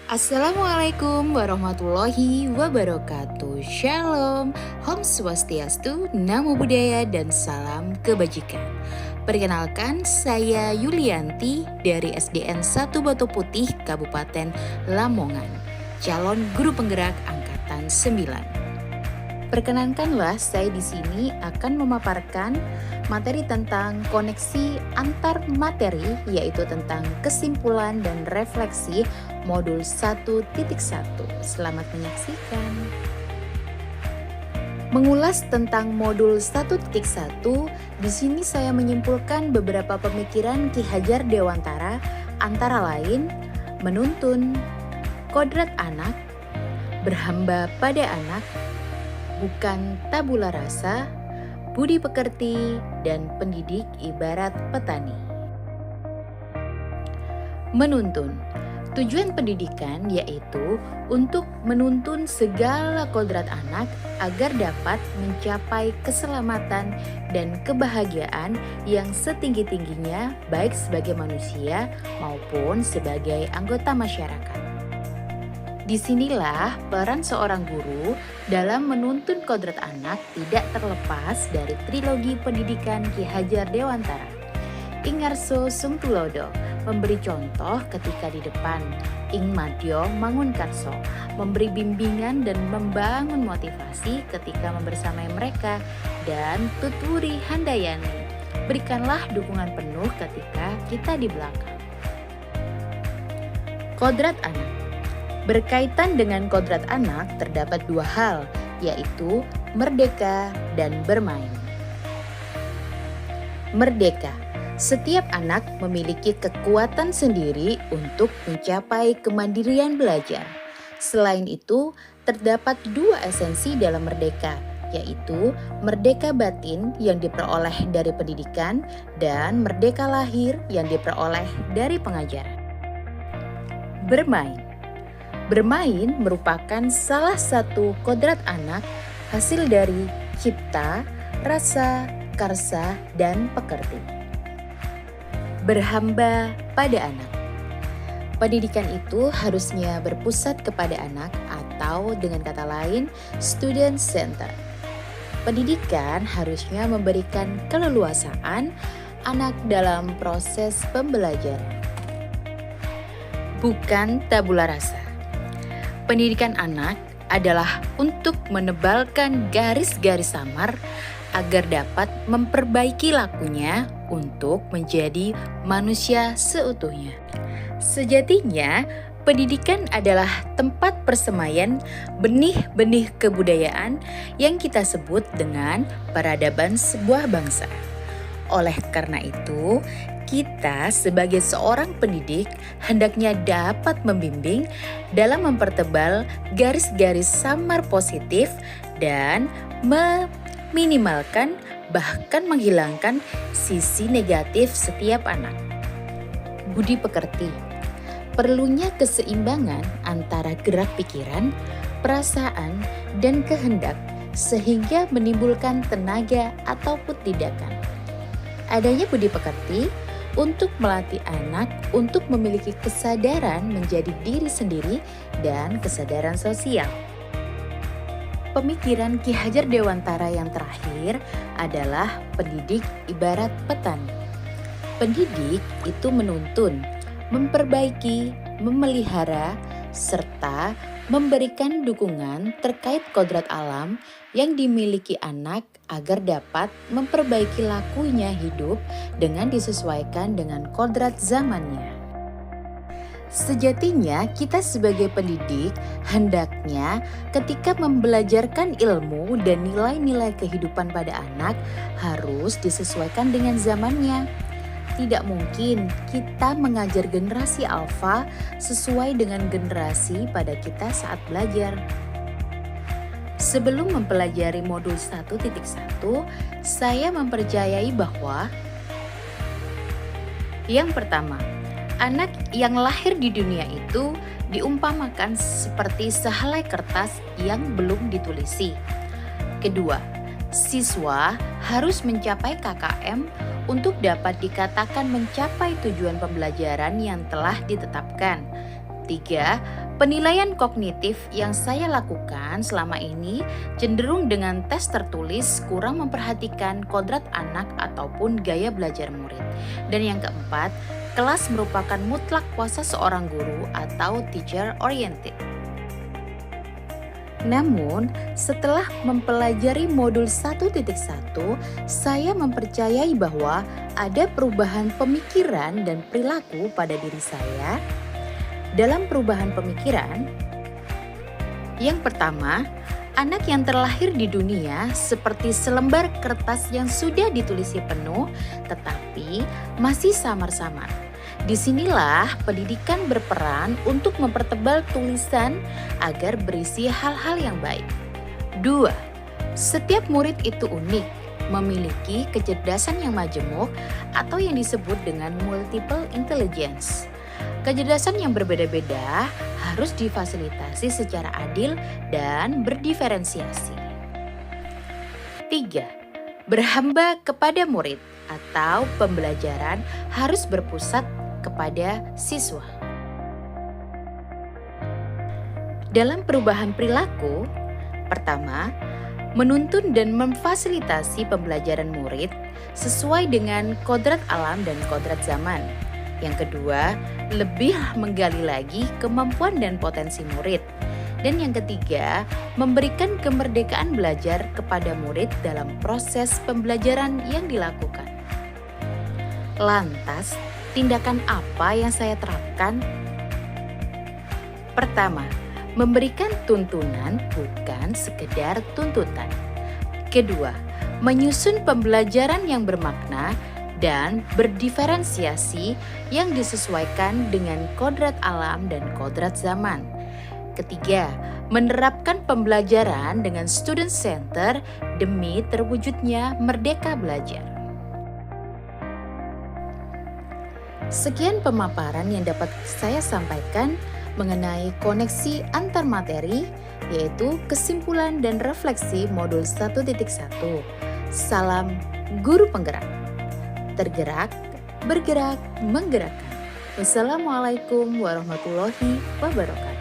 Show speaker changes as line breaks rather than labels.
Assalamualaikum warahmatullahi wabarakatuh. Shalom, Om Swastiastu, Namo Buddhaya, dan salam kebajikan. Perkenalkan, saya Yulianti dari SDN 1 Batu Putih, Kabupaten Lamongan, calon guru penggerak angkatan 9. Perkenankanlah, saya di sini akan memaparkan materi tentang koneksi antar materi, yaitu tentang kesimpulan dan refleksi modul 1.1. Selamat menyaksikan. Mengulas tentang modul 1.1, di sini saya menyimpulkan beberapa pemikiran Ki Hajar Dewantara, antara lain menuntun, kodrat anak, berhamba pada anak, bukan tabula rasa, budi pekerti, dan pendidik ibarat petani. Menuntun. Tujuan pendidikan yaitu untuk menuntun segala kodrat anak agar dapat mencapai keselamatan dan kebahagiaan yang setinggi-tingginya, baik sebagai manusia maupun sebagai anggota masyarakat. Disinilah peran seorang guru dalam menuntun kodrat anak tidak terlepas dari trilogi pendidikan Ki Hajar Dewantara. Ingarso Sungtulodo memberi contoh ketika di depan, Ing Madyo Mangunkarso memberi bimbingan dan membangun motivasi ketika membersamai mereka, dan Tuturi Handayani berikanlah dukungan penuh ketika kita di belakang. Kodrat anak. Berkaitan dengan kodrat anak terdapat dua hal, yaitu merdeka dan bermain. Merdeka. Setiap anak memiliki kekuatan sendiri untuk mencapai kemandirian belajar. Selain itu, terdapat dua esensi dalam merdeka, yaitu merdeka batin yang diperoleh dari pendidikan dan merdeka lahir yang diperoleh dari pengajaran. Bermain. Bermain merupakan salah satu kodrat anak hasil dari cipta, rasa, karsa, dan pekerti. Berhamba pada anak. Pendidikan itu harusnya berpusat kepada anak, atau dengan kata lain, student center. Pendidikan harusnya memberikan keleluasaan anak dalam proses pembelajaran. Bukan tabula rasa. Pendidikan anak adalah untuk menebalkan garis-garis samar agar dapat memperbaiki lakunya untuk menjadi manusia seutuhnya. Sejatinya, pendidikan adalah tempat persemaian benih-benih kebudayaan yang kita sebut dengan peradaban sebuah bangsa. Oleh karena itu, kita sebagai seorang pendidik hendaknya dapat membimbing dalam mempertebal garis-garis samar positif dan meminimalkan bahkan menghilangkan sisi negatif setiap anak. Budi pekerti. Perlunya keseimbangan antara gerak pikiran, perasaan, dan kehendak sehingga menimbulkan tenaga ataupun tindakan. Adanya budi pekerti untuk melatih anak untuk memiliki kesadaran menjadi diri sendiri dan kesadaran sosial. Pemikiran Ki Hajar Dewantara yang terakhir adalah pendidik ibarat petani. Pendidik itu menuntun, memperbaiki, memelihara, serta memberikan dukungan terkait kodrat alam yang dimiliki anak agar dapat memperbaiki lakunya hidup dengan disesuaikan dengan kodrat zamannya. Sejatinya kita sebagai pendidik hendaknya ketika membelajarkan ilmu dan nilai-nilai kehidupan pada anak harus disesuaikan dengan zamannya. Tidak mungkin kita mengajar generasi alfa sesuai dengan generasi pada kita saat belajar. Sebelum mempelajari modul 1.1, saya mempercayai bahwa yang pertama, anak yang lahir di dunia itu diumpamakan seperti sehelai kertas yang belum ditulisi. Kedua, siswa harus mencapai KKM untuk dapat dikatakan mencapai tujuan pembelajaran yang telah ditetapkan. 3. Penilaian kognitif yang saya lakukan selama ini cenderung dengan tes tertulis kurang memperhatikan kodrat anak ataupun gaya belajar murid. Dan yang keempat, kelas merupakan mutlak kuasa seorang guru atau teacher oriented. Namun, setelah mempelajari modul 1.1, saya mempercayai bahwa ada perubahan pemikiran dan perilaku pada diri saya. Dalam perubahan pemikiran, yang pertama, anak yang terlahir di dunia seperti selembar kertas yang sudah ditulisi penuh tetapi masih samar-samar. Disinilah pendidikan berperan untuk mempertebal tulisan agar berisi hal-hal yang baik. 2. Setiap murid itu unik, memiliki kecerdasan yang majemuk atau yang disebut dengan multiple intelligence. Kecerdasan yang berbeda-beda harus difasilitasi secara adil dan berdiferensiasi. 3. Berhamba kepada murid atau pembelajaran harus berpusat kepada siswa. Dalam perubahan perilaku, pertama, menuntun dan memfasilitasi pembelajaran murid sesuai dengan kodrat alam dan kodrat zaman. Yang kedua, lebih menggali lagi kemampuan dan potensi murid. Dan yang ketiga, memberikan kemerdekaan belajar kepada murid dalam proses pembelajaran yang dilakukan. Lantas, tindakan apa yang saya terapkan? Pertama, memberikan tuntunan bukan sekedar tuntutan. Kedua, menyusun pembelajaran yang bermakna dan berdiferensiasi yang disesuaikan dengan kodrat alam dan kodrat zaman. Ketiga, menerapkan pembelajaran dengan student center demi terwujudnya merdeka belajar. Sekian pemaparan yang dapat saya sampaikan mengenai koneksi antar materi, yaitu kesimpulan dan refleksi modul 1.1. Salam guru penggerak. Tergerak, bergerak, menggerakkan. Wassalamualaikum warahmatullahi wabarakatuh.